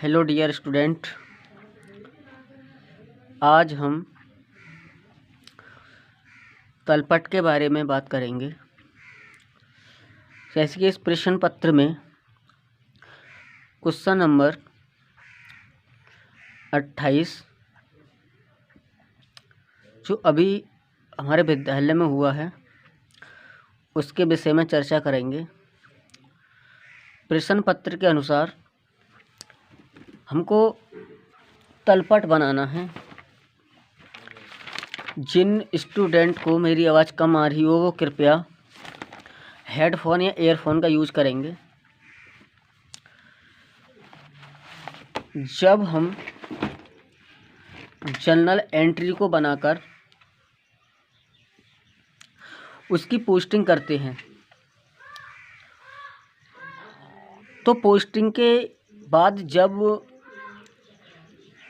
Hello dear student, आज हम तलपट के बारे में बात करेंगे। जैसे कि इस प्रश्न पत्र में क्वेश्चन नंबर 28 जो अभी हमारे विद्यालय में हुआ है उसके विषय में चर्चा करेंगे। प्रश्न पत्र के अनुसार हमको तलपट बनाना है। जिन स्टूडेंट को मेरी आवाज़ कम आ रही हो वो कृपया हेडफोन या ईयरफोन का यूज़ करेंगे। जब हम जर्नल एंट्री को बनाकर उसकी पोस्टिंग करते हैं तो पोस्टिंग के बाद जब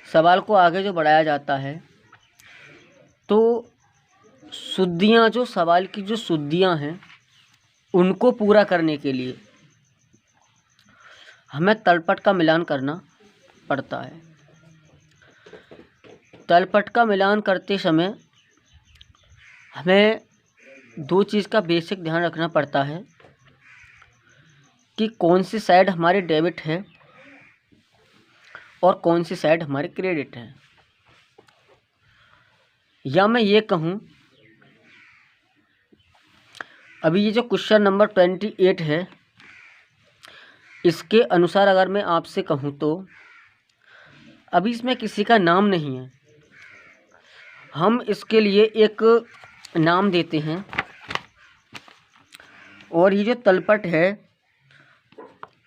सवाल को आगे जो बढ़ाया जाता है तो शुद्धियाँ, जो सवाल की जो शुद्धियाँ हैं उनको पूरा करने के लिए हमें तलपट का मिलान करना पड़ता है। तलपट का मिलान करते समय हमें दो चीज़ का बेसिक ध्यान रखना पड़ता है कि कौन सी साइड हमारी डेबिट है और कौन सी साइड हमारी क्रेडिट है। या मैं ये कहूँ, अभी ये जो क्वेश्चन नंबर 28 है इसके अनुसार अगर मैं आपसे कहूँ तो अभी इसमें किसी का नाम नहीं है। हम इसके लिए एक नाम देते हैं और ये जो तलपट है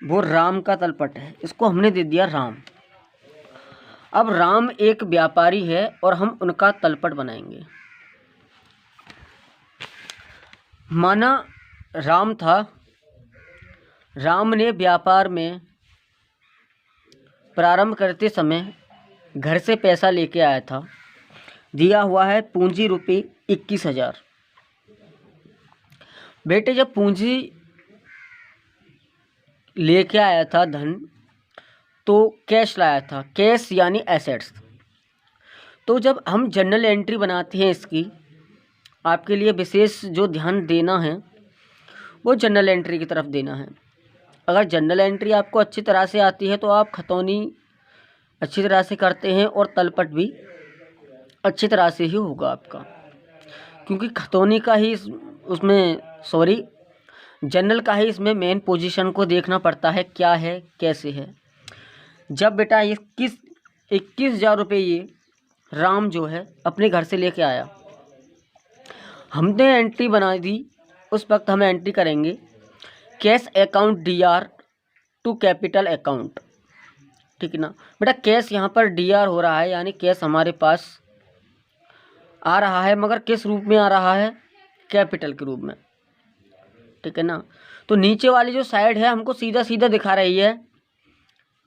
वो राम का तलपट है, इसको हमने दे दिया राम। अब राम एक व्यापारी है और हम उनका तलपट बनाएंगे। माना राम था, राम ने व्यापार में प्रारंभ करते समय घर से पैसा लेके आया था। दिया हुआ है पूंजी रुपये 21,000। बेटे जब पूंजी लेके आया था धन तो कैश लाया था, कैश यानी एसेट्स। तो जब हम जर्नल एंट्री बनाते हैं इसकी, आपके लिए विशेष जो ध्यान देना है वो जर्नल एंट्री की तरफ देना है। अगर जर्नल एंट्री आपको अच्छी तरह से आती है तो आप खतौनी अच्छी तरह से करते हैं और तलपट भी अच्छी तरह से ही होगा आपका, क्योंकि खतौनी का ही जर्नल का ही इसमें मेन पोजीशन को देखना पड़ता है, क्या है कैसे है। जब बेटा 21,000 रुपये ये राम जो है अपने घर से लेके आया, हमने एंट्री बना दी, उस वक्त हमें एंट्री करेंगे cash account DR to capital account. ठीक है ना बेटा, कैश यहाँ पर DR हो रहा है यानी कैश हमारे पास आ रहा है, मगर किस रूप में आ रहा है? कैपिटल के रूप में। ठीक है ना। तो नीचे वाली जो साइड है हमको सीधा सीधा दिखा रही है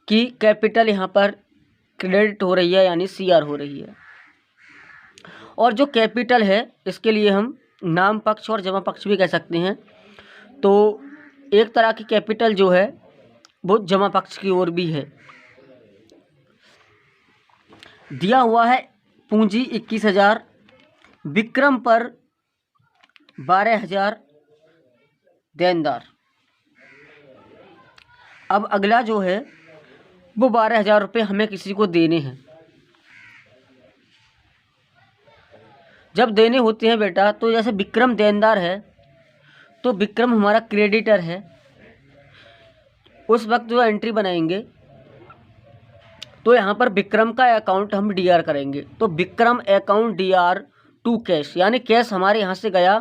कि कैपिटल यहाँ पर क्रेडिट हो रही है यानी CR हो रही है। और जो कैपिटल है इसके लिए हम नाम पक्ष और जमा पक्ष भी कह सकते हैं। तो एक तरह की कैपिटल जो है वो जमा पक्ष की ओर भी है। दिया हुआ है पूंजी 21,000, विक्रम पर 12,000 देनदार। अब अगला जो है वो 12,000 रुपये हमें किसी को देने हैं। जब देने होते हैं बेटा तो जैसे विक्रम देनदार है तो विक्रम हमारा क्रेडिटर है, उस वक्त जो एंट्री बनाएंगे तो यहाँ पर विक्रम का अकाउंट हम DR करेंगे। तो Vikram account DR to cash, यानी कैश हमारे यहाँ से गया,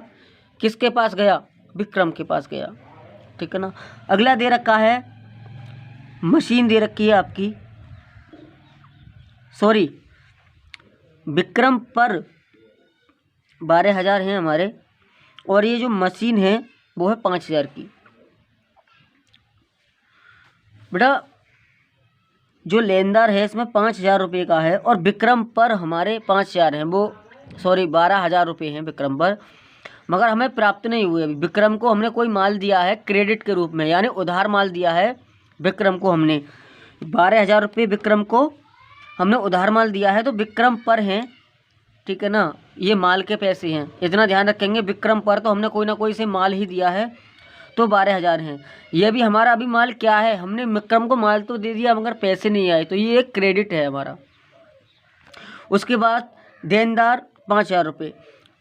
किसके पास गया? विक्रम के पास गया। ठीक है ना। अगला दे रखा है मशीन, दे रखी है आपकी, विक्रम पर 12,000 हैं हमारे, और ये जो मशीन है वो है 5,000 की। बेटा जो लेनदार है इसमें 5,000 रुपये का है और विक्रम पर हमारे 5,000 हैं, 12,000 रुपये हैं विक्रम पर, मगर हमें प्राप्त नहीं हुए। अभी विक्रम को हमने कोई माल दिया है क्रेडिट के रूप में, यानी उधार माल दिया है विक्रम को हमने, 12,000 रुपये विक्रम को हमने उधार माल दिया है, तो विक्रम पर हैं, ठीक है ना, ये माल के पैसे हैं, इतना ध्यान रखेंगे। विक्रम पर तो हमने कोई ना कोई से माल ही दिया है, तो 12,000 हैं। ये भी हमारा अभी माल क्या है, हमने विक्रम को माल तो दे दिया मगर पैसे नहीं आए, तो ये एक क्रेडिट है हमारा। उसके बाद देनदार 5,000 रुपये।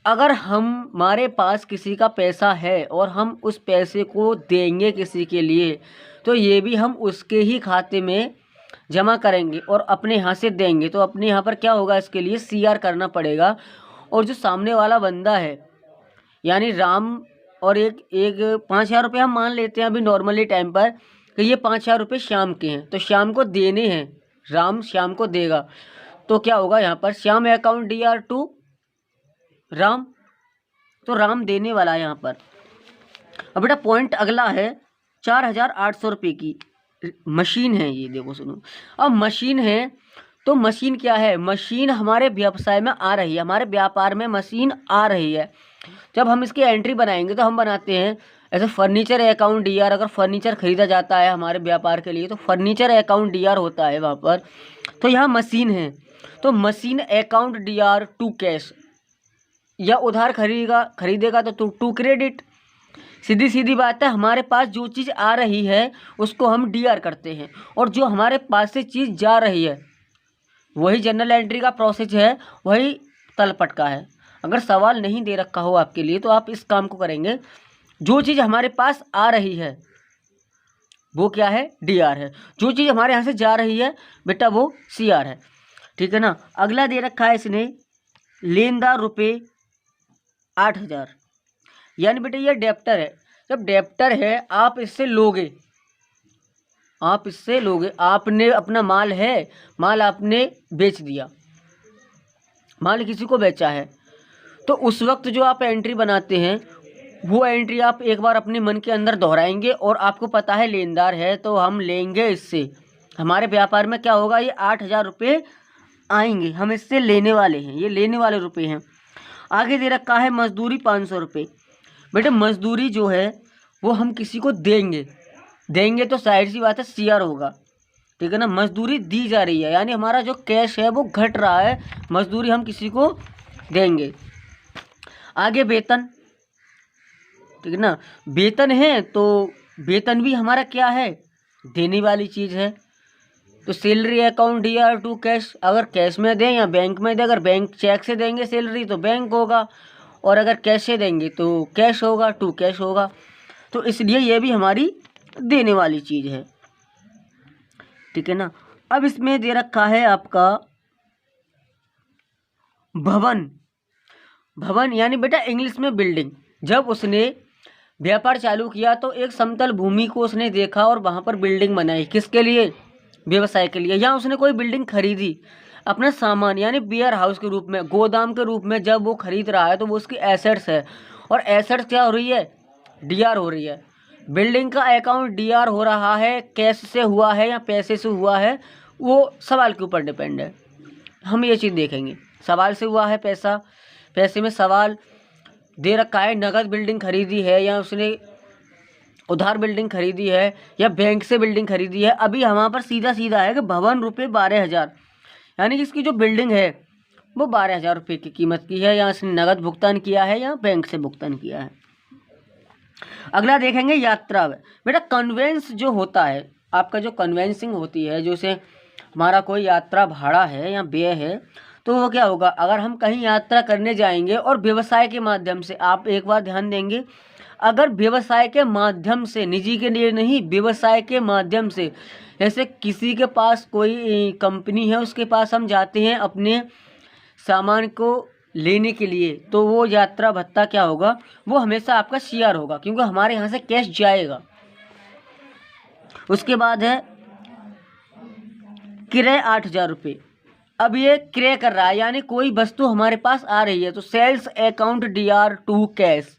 अगर हमारे पास किसी का पैसा है और हम उस पैसे को देंगे किसी के लिए, तो ये भी हम उसके ही खाते में जमा करेंगे और अपने यहाँ से देंगे। तो अपने यहाँ पर क्या होगा, इसके लिए CR करना पड़ेगा। और जो सामने वाला बंदा है यानी राम, और एक 5,000 रुपये हम मान लेते हैं अभी नॉर्मली टाइम पर कि ये 5,000 रुपये श्याम के हैं, तो श्याम को देने हैं, राम श्याम को देगा। तो क्या होगा यहाँ पर, Shyam account DR to Ram, तो राम देने वाला है यहाँ पर। अब बेटा पॉइंट अगला है 4,800 रुपये की मशीन है ये, देखो सुनो। अब मशीन है तो मशीन क्या है, मशीन हमारे व्यवसाय में आ रही है, हमारे व्यापार में मशीन आ रही है। जब हम इसकी एंट्री बनाएंगे तो हम बनाते हैं ऐसे फर्नीचर अकाउंट DR। अगर फर्नीचर खरीदा जाता है हमारे व्यापार के लिए तो फर्नीचर अकाउंट DR होता है वहाँ पर। तो यहाँ मशीन है तो machine account DR to cash, या उधार खरीदेगा तो टू क्रेडिट। सीधी सीधी बात है, हमारे पास जो चीज़ आ रही है उसको हम DR करते हैं, और जो हमारे पास से चीज़ जा रही है वही जनरल एंट्री का प्रोसेस है, वही तलपट का है। अगर सवाल नहीं दे रखा हो आपके लिए तो आप इस काम को करेंगे। जो चीज़ हमारे पास आ रही है वो क्या है, DR है। जो चीज़ हमारे यहाँ से जा रही है बेटा वो CR है, ठीक है ना। अगला दे रखा है इसने लेनदार रुपये 8,000, यानी बेटा ये डेप्टर है। जब डेप्टर है आप इससे लोगे, आपने अपना माल है, माल आपने बेच दिया, माल किसी को बेचा है, तो उस वक्त जो आप एंट्री बनाते हैं वो एंट्री आप एक बार अपने मन के अंदर दोहराएंगे, और आपको पता है लेनदार है तो हम लेंगे इससे, हमारे व्यापार में क्या होगा, ये 8,000 रुपये आएंगे, हम इससे लेने वाले हैं, ये लेने वाले रुपये हैं। आगे दे रखा है मजदूरी 500 रुपये। बेटे मजदूरी जो है वो हम किसी को देंगे तो जाहिर सी बात है CR होगा, ठीक है ना। मजदूरी दी जा रही है यानी हमारा जो कैश है वो घट रहा है, मजदूरी हम किसी को देंगे। आगे वेतन, ठीक है ना, वेतन है तो वेतन भी हमारा क्या है, देने वाली चीज़ है। तो salary account DR to cash, अगर कैश में दें या बैंक में दें, अगर बैंक चेक से देंगे सैलरी तो बैंक होगा, और अगर कैश से देंगे तो कैश होगा, टू कैश होगा। तो इसलिए ये भी हमारी देने वाली चीज़ है, ठीक है ना। अब इसमें दे रखा है आपका भवन यानी बेटा इंग्लिश में बिल्डिंग। जब उसने व्यापार चालू किया तो एक समतल भूमि को उसने देखा और वहाँ पर बिल्डिंग बनाई, किसके लिए, व्यवसाय के लिए। यहाँ उसने कोई बिल्डिंग खरीदी अपना सामान यानी वेयर हाउस के रूप में, गोदाम के रूप में जब वो खरीद रहा है तो वो उसकी एसेट्स है, और एसेट्स क्या हो रही है, DR हो रही है। बिल्डिंग का अकाउंट DR हो रहा है, कैश से हुआ है या पैसे से हुआ है वो सवाल के ऊपर डिपेंड है, हम ये चीज़ देखेंगे। सवाल से हुआ है पैसा, पैसे में सवाल दे रखा है, नगद बिल्डिंग खरीदी है या उसने उधार बिल्डिंग खरीदी है या बैंक से बिल्डिंग खरीदी है। अभी हमारे पर सीधा सीधा है कि भवन रुपये 12,000, यानी कि इसकी जो बिल्डिंग है वो 12,000 रुपये की कीमत की है, या इसने नगद भुगतान किया है या बैंक से भुगतान किया है। अगला देखेंगे यात्रा। बेटा कन्वेंस जो होता है आपका, जो कन्वेंसिंग होती है, जैसे हमारा कोई यात्रा भाड़ा है या व्यय है, तो वो क्या होगा, अगर हम कहीं यात्रा करने जाएंगे और व्यवसाय के माध्यम से, आप एक बार ध्यान देंगे, अगर व्यवसाय के माध्यम से, निजी के लिए नहीं, व्यवसाय के माध्यम से, जैसे किसी के पास कोई कंपनी है उसके पास हम जाते हैं अपने सामान को लेने के लिए, तो वो यात्रा भत्ता क्या होगा, वो हमेशा आपका CR होगा, क्योंकि हमारे यहाँ से कैश जाएगा। उसके बाद है क्रय 8,000 रुपये। अब ये क्रय कर रहा है यानी कोई वस्तु हमारे पास आ रही है, तो sales account DR to cash.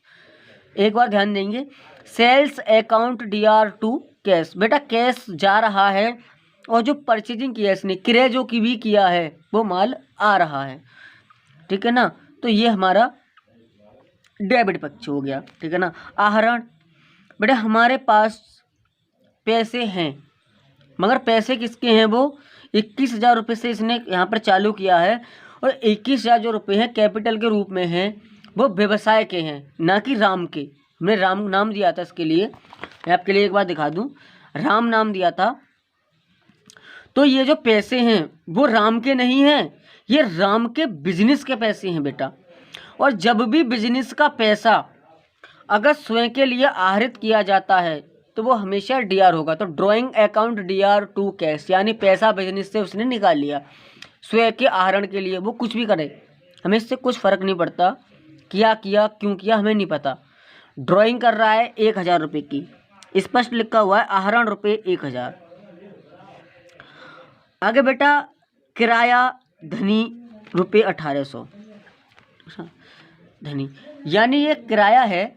एक बार ध्यान देंगे, sales account DR to cash. बेटा कैश जा रहा है और जो परचेजिंग किया है इसने, क्रय जो की भी किया है, वो माल आ रहा है, ठीक है ना। तो ये हमारा डेबिट पक्ष हो गया, ठीक है ना। आहरण, बेटा हमारे पास पैसे हैं मगर पैसे किसके हैं, वो 21,000 रुपये से इसने यहाँ पर चालू किया है, और 21,000 जो रुपये हैं कैपिटल के रूप में हैं, वो व्यवसाय के हैं, ना कि राम के। हमने राम नाम दिया था इसके लिए, मैं आपके लिए एक बार दिखा दूं, राम नाम दिया था। तो ये जो पैसे हैं वो राम के नहीं हैं, ये राम के बिजनेस के पैसे हैं बेटा। और जब भी बिजनेस का पैसा अगर स्वयं के लिए आहरित किया जाता है तो वो हमेशा डीआर होगा। तो drawing account DR to cash, यानी पैसा बिजनेस से उसने निकाल लिया स्वयं के आहरण के लिए। वो कुछ भी करे, हमें इससे कुछ फर्क नहीं पड़ता, किया क्यों किया हमें नहीं पता। ड्राइंग कर रहा है 1,000 रुपये की, स्पष्ट लिखा हुआ है आहरण रुपये 1,000। आगे बेटा किराया धनी रुपये 1,800 धनी, यानी ये किराया है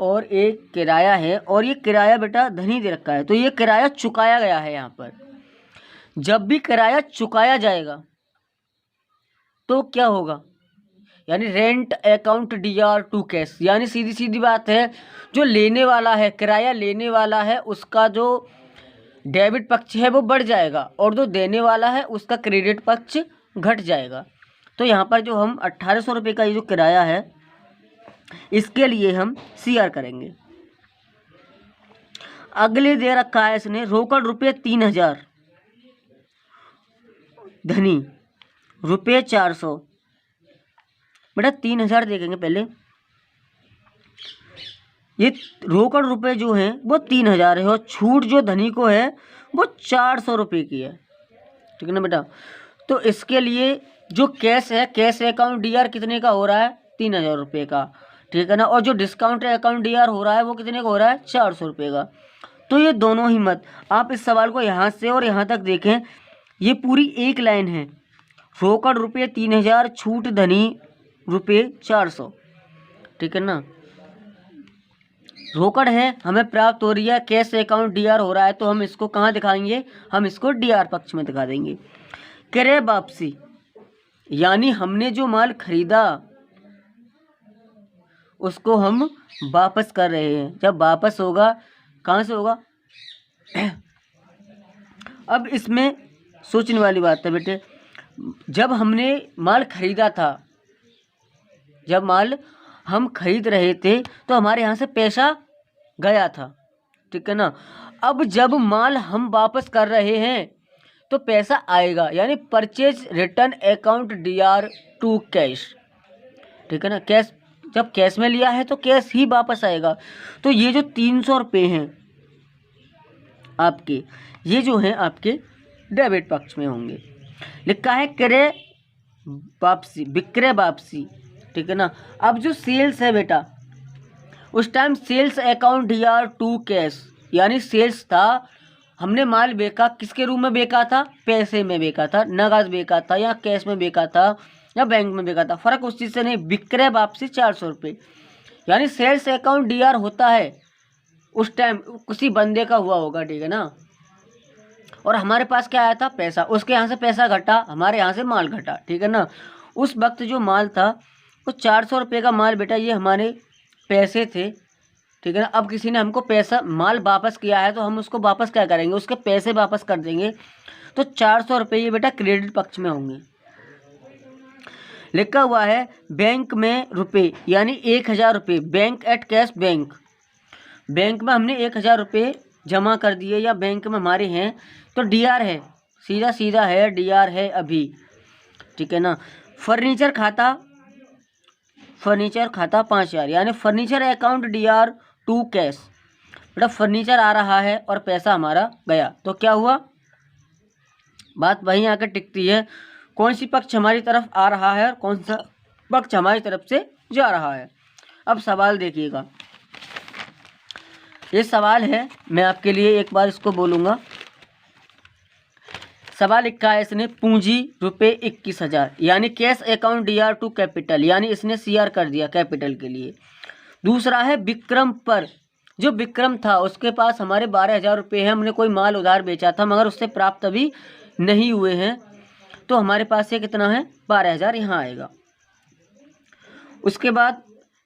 और एक किराया है, और ये किराया बेटा धनी दे रखा है, तो ये किराया चुकाया गया है। यहाँ पर जब भी किराया चुकाया जाएगा तो क्या होगा, यानी rent account DR to cash, यानी सीधी सीधी बात है, जो लेने वाला है, किराया लेने वाला है, उसका जो डेबिट पक्ष है वो बढ़ जाएगा, और जो देने वाला है उसका क्रेडिट पक्ष घट जाएगा। तो यहाँ पर जो हम 1,800 रुपये का ये जो किराया है, इसके लिए हम सीआर करेंगे। अगले दे रखा है इसने रोकड़ रुपये 3,000, धनी रुपये 400। बेटा 3,000 देखेंगे पहले, ये रोकड़ रुपये जो हैं वो 3,000 है, और छूट जो धनी को है वो 400 रुपये की है, ठीक है ना बेटा। तो इसके लिए जो कैश है, कैश अकाउंट डीआर कितने का हो रहा है, 3,000 रुपये का, ठीक है ना। और जो डिस्काउंट अकाउंट डीआर हो रहा है वो कितने का हो रहा है, 400 रुपये का। तो ये दोनों ही मत, आप इस सवाल को यहाँ से और यहाँ तक देखें, ये पूरी एक लाइन है, रोकड़ रुपये 3,000, छूट धनी रुपये 400, ठीक है ना। रोकड़ है हमें प्राप्त हो रही है, कैश अकाउंट डीआर हो रहा है, तो हम इसको कहाँ दिखाएंगे, हम इसको डीआर पक्ष में दिखा देंगे। क्रय वापसी, यानी हमने जो माल खरीदा उसको हम वापस कर रहे हैं, जब वापस होगा कहाँ से होगा। अब इसमें सोचने वाली बात है बेटे, जब हमने माल खरीदा था, जब माल हम खरीद रहे थे तो हमारे यहाँ से पैसा गया था, ठीक है ना। अब जब माल हम वापस कर रहे हैं तो पैसा आएगा, यानी purchase return account DR to cash, ठीक है ना। कैश जब कैश में लिया है तो कैश ही वापस आएगा। तो ये जो 300 रुपये हैं आपके, ये जो हैं आपके डेबिट पक्ष में होंगे। लिखा है क्रय वापसी, विक्रय वापसी, ठीक है ना। अब जो सेल्स है बेटा, उस time sales account DR to cash, यानी सेल्स था, हमने माल बेचा, किसके रूप में बेचा था, पैसे में बेचा था, नगद बेचा था, या कैश में बेचा था, या बैंक में बेचा था, फर्क उस चीज़ से नहीं। विक्रय वापसी 400 रुपये, यानी सेल्स अकाउंट डीआर होता है उस टाइम किसी बंदे का हुआ होगा, ठीक है ना। और हमारे पास क्या आया था, पैसा, उसके यहाँ से पैसा घटा, हमारे यहाँ से माल घटा, ठीक है ना। उस वक्त जो माल था वो 400 रुपये का माल बेटा, ये हमारे पैसे थे, ठीक है ना। अब किसी ने हमको पैसा माल वापस किया है तो हम उसको वापस क्या करेंगे, उसके पैसे वापस कर देंगे। तो 400 रुपये ये बेटा क्रेडिट पक्ष में होंगे। लिखा हुआ है बैंक में रुपये, यानी 1,000 रुपये, bank at cash, bank, bank में हमने 1,000 रुपये जमा कर दिए, या बैंक में हमारे हैं, तो डीआर है, सीधा सीधा है, डीआर है अभी, ठीक है ना। फर्नीचर खाता, फर्नीचर खाता 5,000, यानी furniture account DR to cash, बेटा फर्नीचर आ रहा है और पैसा हमारा गया, तो क्या हुआ, बात वहीं आकर टिकती है, कौन सी पक्ष हमारी तरफ आ रहा है और कौन सा पक्ष हमारी तरफ से जा रहा है। अब सवाल देखिएगा, ये सवाल है, मैं आपके लिए एक बार इसको बोलूँगा। सवाल लिखा है इसने पूंजी रुपये 21,000, यानी cash account DR to capital, यानी इसने सीआर कर दिया कैपिटल के लिए। दूसरा है विक्रम पर, जो विक्रम था उसके पास हमारे 12,000 रुपये हैं, हमने कोई माल उधार बेचा था मगर उससे प्राप्त अभी नहीं हुए हैं, तो हमारे पास ये कितना है, 12,000 यहाँ आएगा। उसके बाद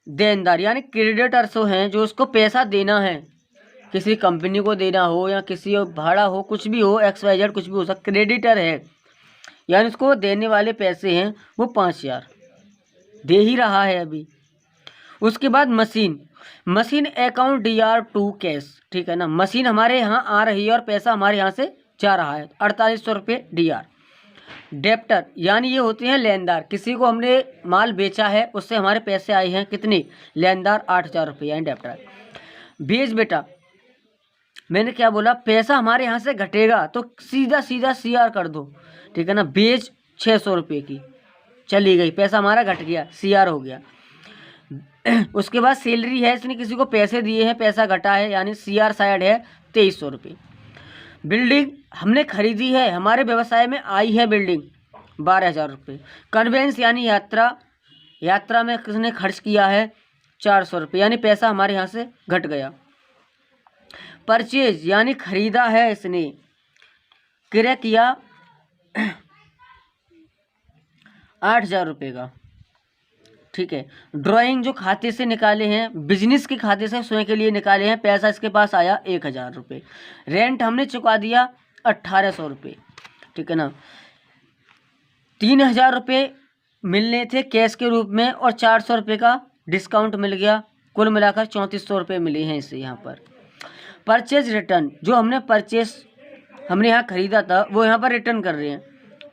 देनदार, यानी क्रेडिटर्स हैं, जो उसको पैसा देना है, किसी कंपनी को देना हो या किसी भाड़ा हो, कुछ भी हो, XYZ कुछ भी हो सकता, क्रेडिटर है यानी उसको देने वाले पैसे हैं वो 5,000 दे ही रहा है अभी। उसके बाद मशीन अकाउंट DR2 कैश, ठीक है ना, मशीन हमारे यहाँ आ रही है और पैसा हमारे यहाँ से जा रहा है 4800 रुपये DR। डेप्टर यानी ये होते हैं लेनदार, किसी को हमने माल बेचा है उससे हमारे पैसे आए हैं कितने, लेनदार 8,000 रुपये यानी डेप्टर। बेच बेटा, मैंने क्या बोला, पैसा हमारे यहाँ से घटेगा तो सीधा CR कर दो, ठीक है ना। बेच 600 रुपये की चली गई, पैसा हमारा घट गया, CR हो गया। उसके बाद सैलरी है, इसने किसी को पैसे दिए हैं, पैसा घटा है यानी CR साइड है 2300 रुपये। बिल्डिंग हमने खरीदी है, हमारे व्यवसाय में आई है बिल्डिंग 12,000 रुपये। कन्वेंस यानी यात्रा में किसने खर्च किया है 400 रुपये यानी पैसा हमारे यहाँ से घट गया। परचेज यानी खरीदा है इसने, क्रय किया 8,000 रुपये का, ठीक है। ड्राइंग जो खाते से निकाले हैं, बिजनेस के खाते से स्वयं के लिए निकाले हैं, पैसा इसके पास आया 1,000 रुपये। रेंट हमने चुका दिया 1,800 रुपये, ठीक है ना। 3,000 रुपये मिलने थे कैश के रूप में और 400 रुपये का डिस्काउंट मिल गया, कुल मिलाकर 3400 रुपये मिले हैं इसे यहाँ पर। परचेज रिटर्न, जो हमने यहाँ खरीदा था वो यहाँ पर रिटर्न कर रहे हैं,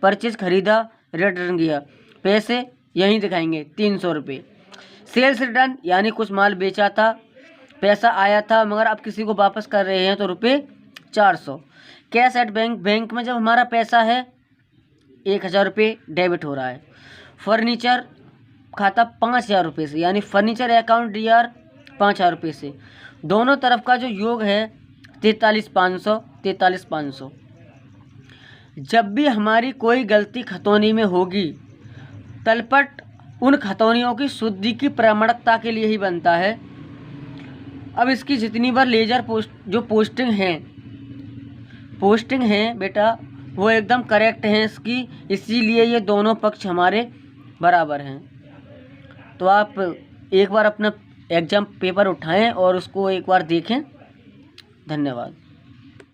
परचेज खरीदा रिटर्न किया, पैसे यहीं दिखाएंगे 300 रुपये। सेल्स रिटर्न यानी कुछ माल बेचा था, पैसा आया था मगर अब किसी को वापस कर रहे हैं तो रुपये 400। कैश एट बैंक में जब हमारा पैसा है 1,000 रुपये डेबिट हो रहा है। फर्नीचर खाता 5,000 रुपये से यानी फर्नीचर अकाउंट DR 5,000 रुपये से, दोनों तरफ का जो योग है 43,500। जब भी हमारी कोई गलती खतौनी में होगी, तलपट उन खतौनियों की शुद्धि की प्रामाणिकता के लिए ही बनता है। अब इसकी जितनी बार लेजर पोस्टिंग है बेटा वो एकदम करेक्ट हैं इसकी, इसीलिए ये दोनों पक्ष हमारे बराबर हैं। तो आप एक बार अपना एग्ज़ाम पेपर उठाएं और उसको एक बार देखें। धन्यवाद।